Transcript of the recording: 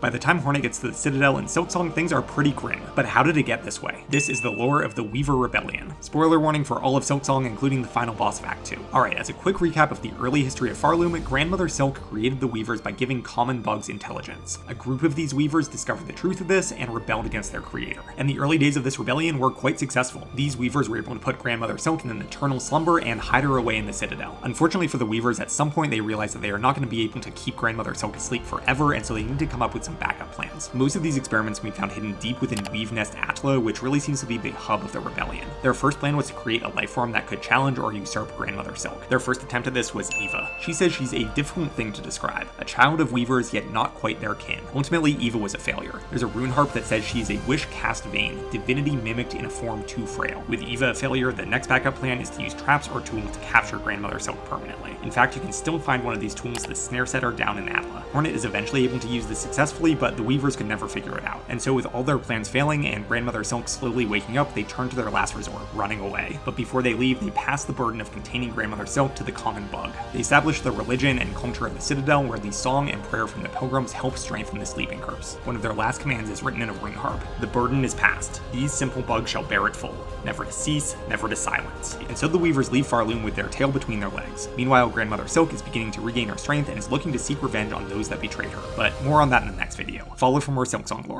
By the time Hornet gets to the Citadel in Silksong, things are pretty grim. But how did it get this way? This is the lore of the Weaver Rebellion. Spoiler warning for all of Silksong, including the final boss of Act 2. Alright, as a quick recap of the early history of Farloom, Grandmother Silk created the Weavers by giving common bugs intelligence. A group of these Weavers discovered the truth of this and rebelled against their creator. And the early days of this rebellion were quite successful. These Weavers were able to put Grandmother Silk in an eternal slumber and hide her away in the Citadel. Unfortunately for the Weavers, at some point they realized that they are not going to be able to keep Grandmother Silk asleep forever, and so they need to come up with some backup plans. Most of these experiments can be found hidden deep within Weave Nest Atla, which really seems to be the hub of the rebellion. Their first plan was to create a life form that could challenge or usurp Grandmother Silk. Their first attempt at this was Eva. She says she's a difficult thing to describe, a child of Weavers yet not quite their kin. Ultimately, Eva was a failure. There's a rune harp that says she's a wish-cast vein, divinity mimicked in a form too frail. With Eva a failure, the next backup plan is to use traps or tools to capture Grandmother Silk permanently. In fact, you can still find one of these tools, the snare setter, down in Atla. Hornet is eventually able to use this successfully, but the Weavers could never figure it out. And so with all their plans failing and Grandmother Silk slowly waking up, they turn to their last resort, running away. But before they leave, they pass the burden of containing Grandmother Silk to the common bug. They establish the religion and culture of the Citadel, where the song and prayer from the pilgrims help strengthen the sleeping curse. One of their last commands is written in a rune harp. The burden is passed. These simple bugs shall bear it full. Never to cease, never to silence. And so the Weavers leave Farloom with their tail between their legs. Meanwhile, Grandmother Silk is beginning to regain her strength and is looking to seek revenge on those that betrayed her. But more on that in the next video. Follow for more Silksong lore.